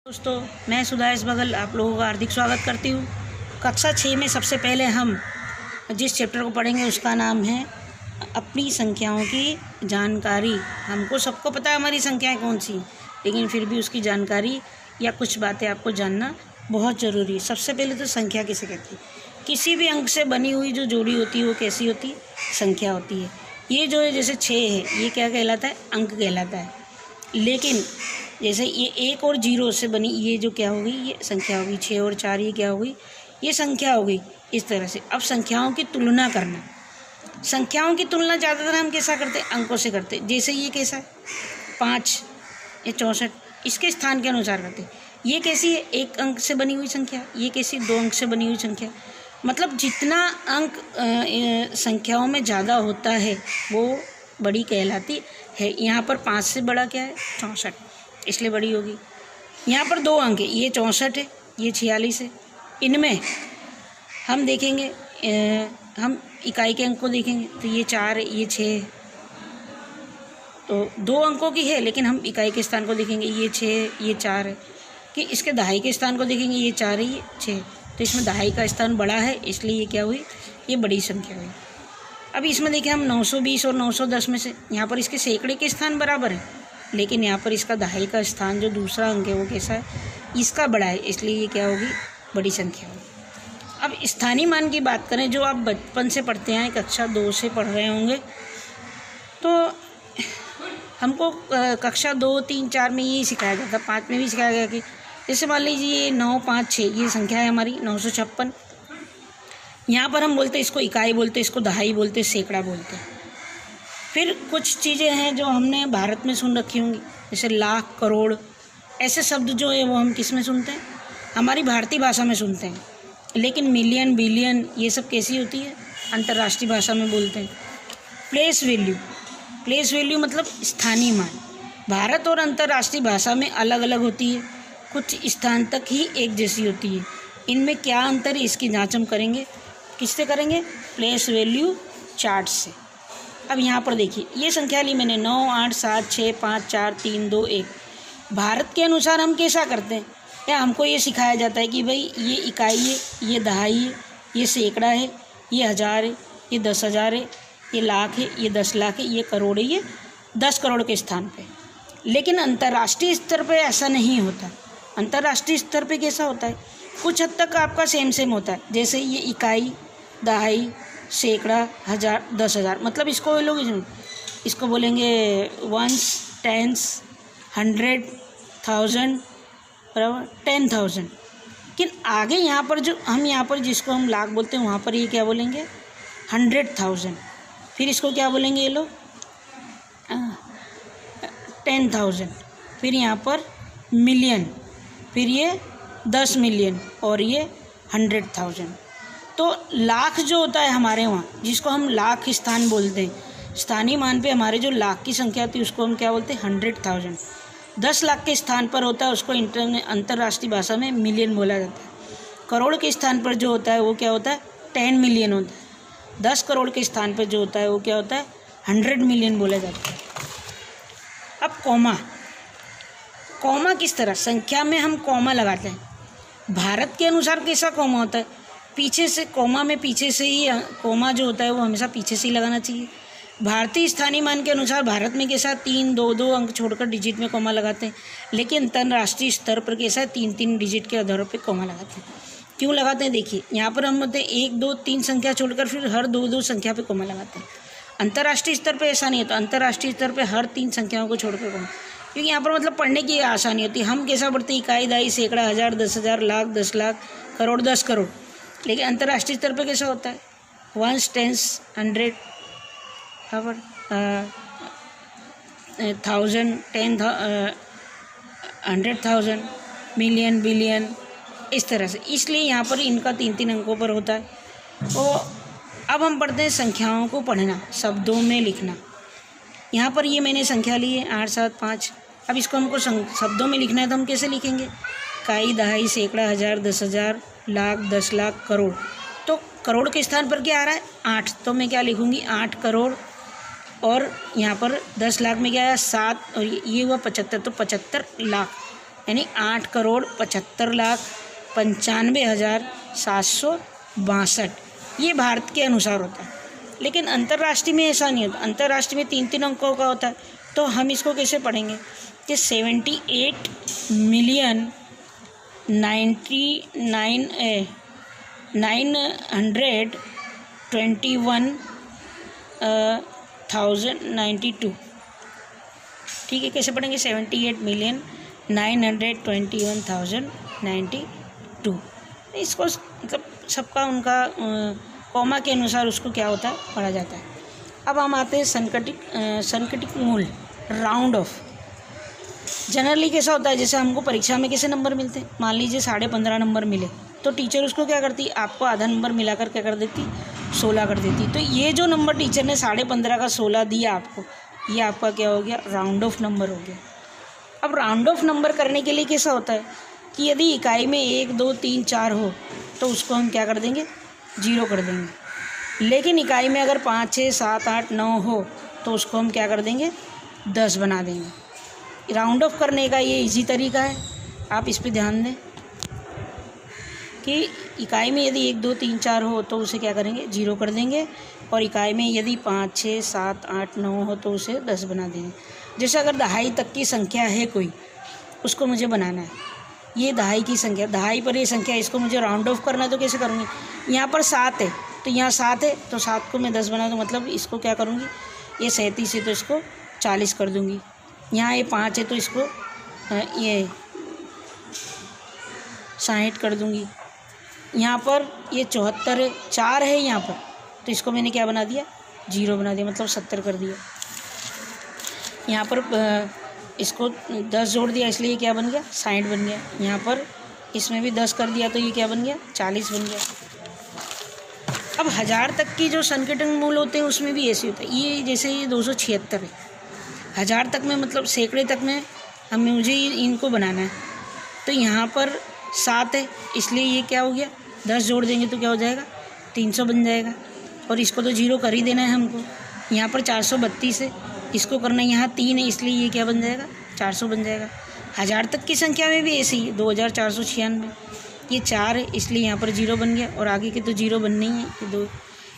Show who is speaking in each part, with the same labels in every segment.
Speaker 1: दोस्तों, मैं सुधाएश बघेल आप लोगों का हार्दिक स्वागत करती हूँ। कक्षा 6 में सबसे पहले हम जिस चैप्टर को पढ़ेंगे उसका नाम है अपनी संख्याओं की जानकारी। हमको सबको पता है हमारी संख्याएं कौन सी, लेकिन फिर भी उसकी जानकारी या कुछ बातें आपको जानना बहुत ज़रूरी है। सबसे पहले तो संख्या किसे कहती है? किसी भी अंक से बनी हुई जो जोड़ी होती है वो कैसी होती है? संख्या होती है। ये जो है जैसे 6 है, ये क्या कहलाता है? अंक कहलाता है। लेकिन जैसे ये 1 और 0 से बनी ये जो क्या होगी? ये संख्या होगी। 6 और 4 ये क्या होगी? ये संख्या होगी। इस तरह से अब संख्याओं की तुलना करना। संख्याओं की तुलना ज़्यादातर हम कैसा करते हैं? अंकों से करते हैं। जैसे ये कैसा है? 5, ये 64, इसके स्थान के अनुसार करते हैं। ये कैसी है? 1 अंक से बनी हुई संख्या। ये कैसी? 2 अंक से बनी हुई संख्या। मतलब जितना अंक संख्याओं में ज़्यादा होता है वो बड़ी कहलाती है। यहाँ पर 5 से बड़ा क्या है? 64, इसलिए बड़ी होगी। यहाँ पर 2 अंक है, ये 64 है, ये 46 है। इनमें हम देखेंगे हम इकाई के अंक को देखेंगे तो ये 4 है, ये 6 है। तो 2 अंकों की है, लेकिन हम इकाई के स्थान को देखेंगे, ये 6 है, ये 4 है। कि इसके दहाई के स्थान को देखेंगे, ये 4 है, ये 6 है। तो इसमें दहाई का स्थान बड़ा है, इसलिए ये क्या हुई? ये बड़ी संख्या हुई। अब इसमें देखिए हम 920 और 910 में से यहाँ पर इसके सैकड़े के स्थान बराबर है, लेकिन यहाँ पर इसका दहाई का स्थान जो दूसरा अंक है वो कैसा है? इसका बड़ा है, इसलिए ये क्या होगी? बड़ी संख्या होगी। अब स्थानीय मान की बात करें, जो आप बचपन से पढ़ते हैं, कक्षा 2 से पढ़ रहे होंगे, तो हमको कक्षा 2, 3, 4 में यही सिखाया जाता, 5 में भी सिखाया गया कि जैसे मान लीजिए ये 9, 5, 6 ये संख्या है हमारी 956। यहाँ पर हम बोलते हैं इसको इकाई बोलते हैं, इसको दहाई बोलते हैं, सैकड़ा बोलते हैं। फिर कुछ चीज़ें हैं जो हमने भारत में सुन रखी होंगी, जैसे लाख, करोड़, ऐसे शब्द जो है वो हम किस में सुनते हैं? हमारी भारतीय भाषा में सुनते हैं। लेकिन मिलियन, बिलियन ये सब कैसी होती है? अंतर्राष्ट्रीय भाषा में बोलते हैं। प्लेस वैल्यू, प्लेस वैल्यू मतलब स्थानीय मान। भारत और अंतर्राष्ट्रीय भाषा में अलग अलग होती है, कुछ स्थान तक ही एक जैसी होती है। इनमें क्या अंतर है इसकी जाँच हम करेंगे। किससे करेंगे? प्लेस वैल्यू चार्ट से। अब यहाँ पर देखिए, ये संख्या ली मैंने 9, 8, 7, 6, 5, 4, 3, 2, 1। भारत के अनुसार हम कैसा करते हैं? या हमको ये सिखाया जाता है कि भाई ये इकाई है, ये दहाई है, ये सैकड़ा है, ये हज़ार है, ये 10,000 है, ये लाख है, ये 10 लाख है, ये करोड़ है, ये 10 करोड़ के स्थान पे। लेकिन अंतर्राष्ट्रीय स्तर पे ऐसा नहीं होता। अंतर्राष्ट्रीय स्तर पे कैसा होता है? कुछ हद तक आपका सेम होता है। जैसे ये इकाई, दहाई, सैकड़ा, हज़ार, 10,000, मतलब इसको लोग इसको बोलेंगे वंस, टेंस, 100, 1000, बराबर 10,000। लेकिन आगे यहाँ पर जो हम यहाँ पर जिसको हम लाख बोलते हैं, वहाँ पर ये क्या बोलेंगे? 100,000। फिर इसको क्या बोलेंगे ये लोग? 10,000। फिर यहाँ पर मिलियन, फिर ये 10 मिलियन और ये 100,000। तो लाख जो होता है हमारे वहाँ, जिसको हम लाख स्थान बोलते हैं, स्थानीय मान पे हमारे जो लाख की संख्या होती है उसको हम क्या बोलते हैं? 100,000। 10 लाख के स्थान पर होता है उसको अंतर्राष्ट्रीय भाषा में मिलियन बोला जाता है। करोड़ के स्थान पर जो होता है वो क्या होता है? 10 मिलियन होता है। 10 करोड़ के स्थान पर जो होता है वो क्या होता है? 100 मिलियन बोला जाता है। अब कॉमा, कॉमा किस तरह? संख्या में हम कॉमा लगाते हैं। भारत के अनुसार कैसा कॉमा होता है? पीछे से, कॉमा में पीछे से ही, कॉमा जो होता है वो हमेशा पीछे से ही लगाना चाहिए। भारतीय स्थानीय मान के अनुसार भारत में कैसा? 3, 2 अंक छोड़कर डिजिट में कॉमा लगाते हैं। लेकिन अंतर्राष्ट्रीय स्तर पर कैसा है? 3 डिजिट के आधार पर कॉमा लगाते हैं। क्यों लगाते हैं? देखिए, यहाँ पर हम बोलते हैं 1, 2, 3 संख्या छोड़कर फिर हर 2 संख्या पे कॉमा लगाते हैं। अंतर्राष्ट्रीय स्तर पर ऐसा नहीं होता। अंतर्राष्ट्रीय स्तर पर हर 3 संख्याओं को छोड़कर कॉमा, क्योंकि यहाँ पर मतलब पढ़ने की आसानी होती है। हम कैसा पढ़ते हैं? इकाई, दहाई, सैकड़ा, हज़ार, 10,000, लाख, 10 लाख, करोड़, 10 करोड़। लेकिन अंतर्राष्ट्रीय स्तर पर कैसा होता है? वंस, टेंस, 100, 1000, 100,000, मिलियन, बिलियन, इस तरह से। इसलिए यहाँ पर इनका 3 अंकों पर होता है। तो अब हम पढ़ते हैं संख्याओं को पढ़ना, शब्दों में लिखना। यहाँ पर ये मैंने संख्या ली है 8, 7, 5। अब इसको हमको शब्दों में लिखना है तो हम कैसे लिखेंगे? इकाई, दहाई, सैकड़ा, हज़ार, 10,000, लाख, 10 लाख, करोड़। तो करोड़ के स्थान पर क्या आ रहा है? 8। तो मैं क्या लिखूँगी? 8 करोड़। और यहाँ पर 10 लाख में क्या आया? 7, और ये हुआ 75, तो 75 लाख। यानी 8,75,95,762। ये भारत के अनुसार होता है। लेकिन अंतर्राष्ट्रीय में ऐसा नहीं होता, अंतर्राष्ट्रीय में 3-3 अंकों का होता है। तो हम इसको कैसे पढ़ेंगे कि 78,921,092। ठीक है, कैसे पढ़ेंगे 78,921,092। इसको मतलब सबका उनका कॉमा के अनुसार उसको क्या होता है पढ़ा जाता है। अब हम आते हैं संकटिक मूल, राउंड ऑफ। जनरली कैसा होता है, जैसे हमको परीक्षा में कैसे नंबर मिलते हैं, मान लीजिए 15.5 नंबर मिले तो टीचर उसको क्या करती, आपको आधा नंबर मिलाकर क्या कर देती, 16 कर देती। तो ये जो नंबर टीचर ने 15.5 का 16 दिया आपको, ये आपका क्या हो गया, राउंड ऑफ नंबर हो गया। अब राउंड ऑफ नंबर करने के लिए कैसा होता है कि यदि इकाई में 1, 2, 3, 4 हो तो उसको हम क्या कर देंगे, 0 कर देंगे। लेकिन इकाई में अगर 5, 6, 7, 8, 9 हो तो उसको हम क्या कर देंगे, 10 बना देंगे। राउंड ऑफ करने का ये इजी तरीका है, आप इस पे ध्यान दें कि इकाई में यदि 1, 2, 3, 4 हो तो उसे क्या करेंगे, 0 कर देंगे। और इकाई में यदि 5, 6, 7, 8, 9 हो तो उसे 10 बना देंगे। जैसे अगर दहाई तक की संख्या है कोई, उसको मुझे बनाना है, ये दहाई की संख्या, दहाई पर ये संख्या, इसको मुझे राउंड ऑफ करना है तो कैसे करूँगी, यहाँ पर 7 है तो यहाँ 7 है तो 7 को मैं 10 बना दूँ, मतलब इसको क्या करूँगी, ये 37 है तो इसको 40 कर दूँगी। यहाँ ये 5 है तो इसको ये 60 कर दूँगी। यहाँ पर ये 74 है, 4 है यहाँ पर तो इसको मैंने क्या बना दिया, 0 बना दिया, मतलब 70 कर दिया। यहाँ पर इसको 10 जोड़ दिया इसलिए ये क्या बन गया, 60 बन गया। यहाँ पर इसमें भी 10 कर दिया तो ये क्या बन गया, 40 बन गया। अब 1000 तक की जो संकीर्ण मूल होते हैं उसमें भी ऐसे होता है। ये जैसे ये 276 है, 1000 तक में मतलब सैकड़े तक में मुझे इनको बनाना है। तो यहाँ पर 7 है इसलिए ये क्या हो गया, 10 जोड़ देंगे तो क्या हो जाएगा, 300 बन जाएगा। और इसको तो 0 कर ही देना है हमको। यहाँ पर 432 है, इसको करना है, यहाँ 3 है इसलिए ये क्या बन जाएगा, 400 बन जाएगा। 1000 तक की संख्या में भी ऐसे ही 2496, ये 4 है इसलिए यहाँ पर 0 बन गया और आगे के तो 0 बनने ही है, ये 2।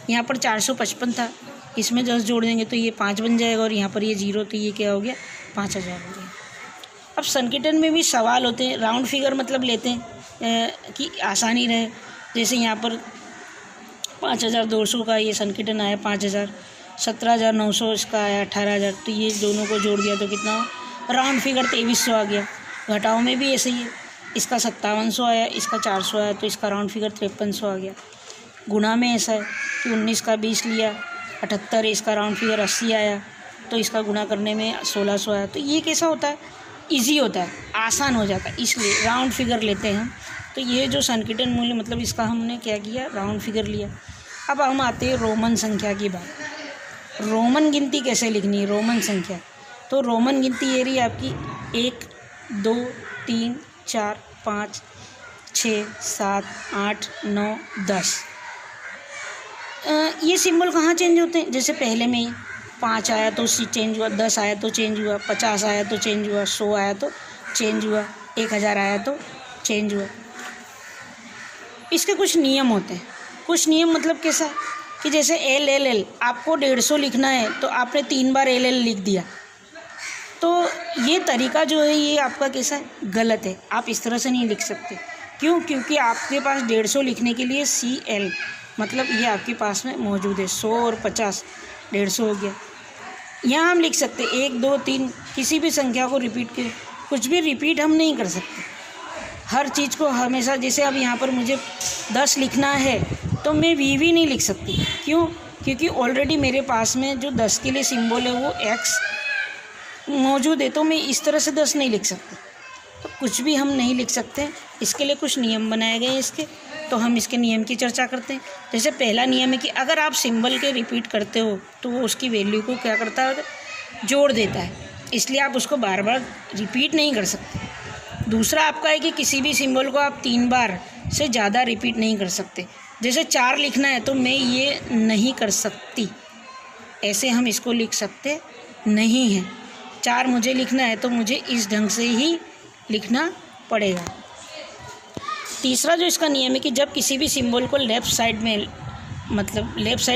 Speaker 1: यहाँ पर 455 था, इसमें 10 जोड़ देंगे तो ये 5 बन जाएगा और यहाँ पर ये 0 तो ये क्या हो गया, 5000 हो गया। अब संकीर्ण में भी सवाल होते हैं, राउंड फिगर मतलब लेते हैं कि आसानी रहे। जैसे यहाँ पर 5200 का ये संकीर्ण आया, 5000, 17900 इसका आया, 18000, तो ये दोनों को जोड़ दिया तो कितना हो, राउंड फिगर 2300 आ गया। घटाओ में भी ऐसे ही है, इसका 5700 आया, इसका 400 आया तो इसका राउंड फिगर 5300 आ गया। गुणा में ऐसा है कि 19 का 20 लिया, 78, इसका राउंड फिगर 80 आया तो इसका गुणा करने में 1600 आया। तो ये कैसा होता है, इजी होता है, आसान हो जाता है, इसलिए राउंड फिगर लेते हैं हम। तो ये जो संकीर्ण मूल्य मतलब इसका हमने क्या किया, राउंड फिगर लिया। अब हम आते हैं रोमन संख्या की बात। रोमन गिनती कैसे लिखनी है, रोमन संख्या, तो रोमन गिनती ये रही आपकी 1, 2, 3, 4, 5, 6, 7, 8, 9, 10। ये सिंबल कहाँ चेंज होते हैं, जैसे पहले में ही 5 आया तो चेंज हुआ, 10 आया तो चेंज हुआ, 50 आया तो चेंज हुआ, 100 आया तो चेंज हुआ, 1000 आया तो चेंज हुआ। इसके कुछ नियम होते हैं। कुछ नियम मतलब कैसा कि जैसे LLL आपको 150 लिखना है तो आपने 3 बार LL लिख दिया, तो ये तरीका जो है ये आपका कैसा है, गलत है। आप इस तरह से नहीं लिख सकते। क्यों, क्योंकि आपके पास 150 लिखने के लिए CL मतलब ये आपके पास में मौजूद है। 100 और 50 150 हो गया। यहाँ हम लिख सकते 1, 2, 3 किसी भी संख्या को रिपीट कर, कुछ भी रिपीट हम नहीं कर सकते। हर चीज़ को हमेशा, जैसे अब यहाँ पर मुझे 10 लिखना है तो मैं VV नहीं लिख सकती। क्यों, क्योंकि ऑलरेडी मेरे पास में जो 10 के लिए सिंबल है वो X मौजूद है, तो मैं इस तरह से 10 नहीं लिख सकती। तो कुछ भी हम नहीं लिख सकते, इसके लिए कुछ नियम बनाए गए हैं इसके। तो हम इसके नियम की चर्चा करते हैं। जैसे पहला नियम है कि अगर आप सिंबल के रिपीट करते हो तो वो उसकी वैल्यू को क्या करता है, जोड़ देता है, इसलिए आप उसको बार बार रिपीट नहीं कर सकते। दूसरा आपका है कि किसी भी सिंबल को आप 3 बार से ज़्यादा रिपीट नहीं कर सकते। जैसे 4 लिखना है तो मैं ये नहीं कर सकती, ऐसे हम इसको लिख सकते नहीं हैं। 4 मुझे लिखना है तो मुझे इस ढंग से ही लिखना पड़ेगा। तीसरा जो इसका नियम है कि जब किसी भी सिंबल को लेफ़्ट साइड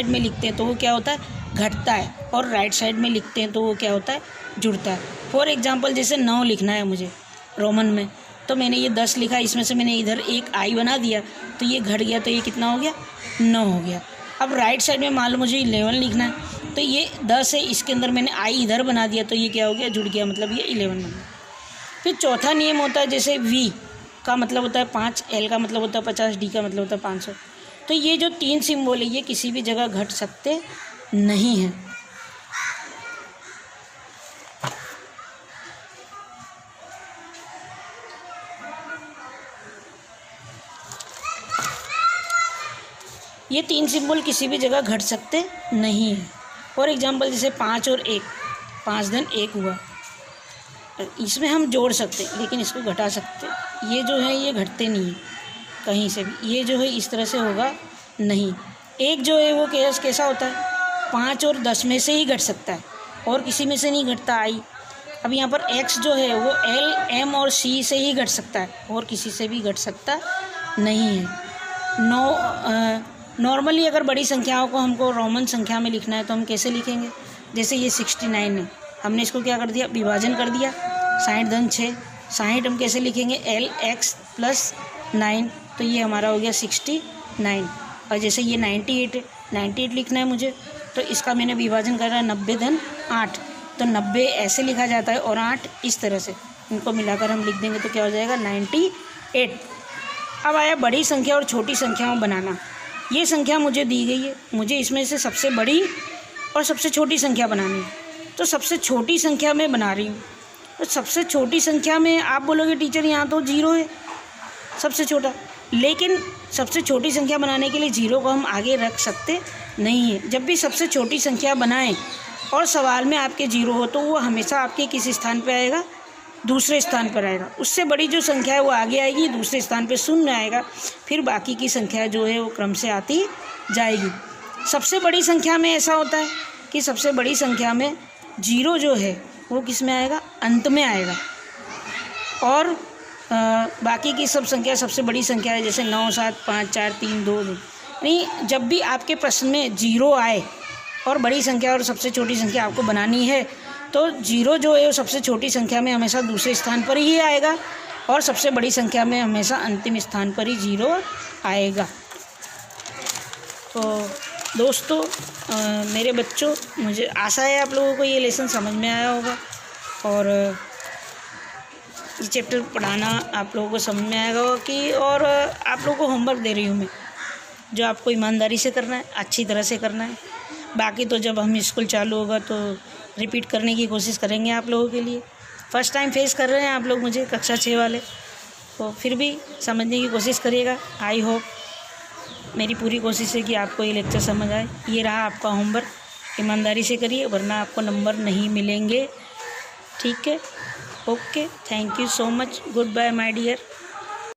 Speaker 1: में लिखते हैं तो वो क्या होता है, घटता है, और राइट साइड में लिखते हैं तो वो क्या होता है, जुड़ता है। फॉर एग्जांपल जैसे 9 लिखना है मुझे रोमन में, तो मैंने ये 10 लिखा, इसमें से मैंने इधर एक आई बना दिया तो ये घट गया, तो ये कितना हो गया, 9 हो गया। अब राइट साइड में मान लो मुझे 11 लिखना है, तो ये 10 है, इसके अंदर मैंने आई इधर बना दिया तो ये क्या हो गया, जुड़ गया, मतलब ये 11 बन गया। फिर चौथा नियम होता है, जैसे V का मतलब होता है 5, L का मतलब होता है 50, D का मतलब होता है 500। तो ये जो 3 सिंबल है ये किसी भी जगह घट सकते नहीं हैं। ये 3 सिंबल किसी भी जगह घट सकते नहीं हैं। फॉर एग्जांपल जैसे 5 और 1, 5 दिन 1 हुआ, इसमें हम जोड़ सकते लेकिन इसको घटा सकते, ये जो है ये घटते नहीं है कहीं से भी, ये जो है इस तरह से होगा नहीं। एक जो है वो कैसा होता है, 5 और 10 में से ही घट सकता है और किसी में से नहीं घटता आई। अब यहाँ पर x जो है वो L, M और C से ही घट सकता है और किसी से भी घट सकता नहीं है। नॉर्मली अगर बड़ी संख्याओं को हमको रोमन संख्या में लिखना है तो हम कैसे लिखेंगे, जैसे ये 69 है, हमने इसको क्या कर दिया, विभाजन कर दिया, 60 धन 6, 60 हम कैसे लिखेंगे, LX + 9, तो ये हमारा हो गया 69। और जैसे ये 98 है, 98 लिखना है मुझे, तो इसका मैंने विभाजन कर रहा है 90 धन 8, तो 90 ऐसे लिखा जाता है और 8 इस तरह से, इनको मिलाकर हम लिख देंगे तो क्या हो जाएगा, 98। अब आया बड़ी संख्या और छोटी संख्याओं बनाना। ये संख्या मुझे दी गई है, मुझे इसमें से सबसे बड़ी और सबसे छोटी संख्या बनानी है, तो सबसे छोटी संख्या में बना रही हूँ। तो सबसे छोटी संख्या में आप बोलोगे टीचर यहाँ तो 0 है सबसे छोटा, लेकिन सबसे छोटी संख्या बनाने के लिए 0 को हम आगे रख सकते नहीं है। जब भी सबसे छोटी संख्या बनाएं और सवाल में आपके 0 हो तो वो हमेशा आपके किस स्थान पे आएगा, दूसरे स्थान पर आएगा। उससे बड़ी जो संख्या है वो आगे आएगी, दूसरे स्थान पे 0 आएगा, फिर बाकी की संख्या जो है वो क्रम से आती जाएगी। सबसे बड़ी संख्या में ऐसा होता है कि सबसे बड़ी संख्या में 0 जो है वो किस में आएगा, अंत में आएगा, और बाकी की सब संख्या सबसे बड़ी संख्या है, जैसे 9, 7, 5, 4, 3, 2। यानी जब भी आपके प्रश्न में 0 आए और बड़ी संख्या और सबसे छोटी संख्या आपको बनानी है तो 0 जो है वो सबसे छोटी संख्या में हमेशा दूसरे स्थान पर ही आएगा और सबसे बड़ी संख्या में हमेशा अंतिम स्थान पर ही 0 आएगा। तो दोस्तों, मेरे बच्चों, मुझे आशा है आप लोगों को ये लेसन समझ में आया होगा और ये चैप्टर पढ़ाना आप लोगों को समझ में आएगा कि, और आप लोगों को होमवर्क दे रही हूँ मैं, जो आपको ईमानदारी से करना है, अच्छी तरह से करना है। बाकी तो जब हम स्कूल चालू होगा तो रिपीट करने की कोशिश करेंगे आप लोगों के लिए। फ़र्स्ट टाइम फेस कर रहे हैं आप लोग मुझे, कक्षा 6 वाले, तो फिर भी समझने की कोशिश करिएगा। आई होप मेरी पूरी कोशिश है कि आपको ये लेक्चर समझ आए। ये रहा आपका होमवर्क, ईमानदारी से करिए वरना आपको नंबर नहीं मिलेंगे। ठीक है, okay, thank you so much, goodbye my dear.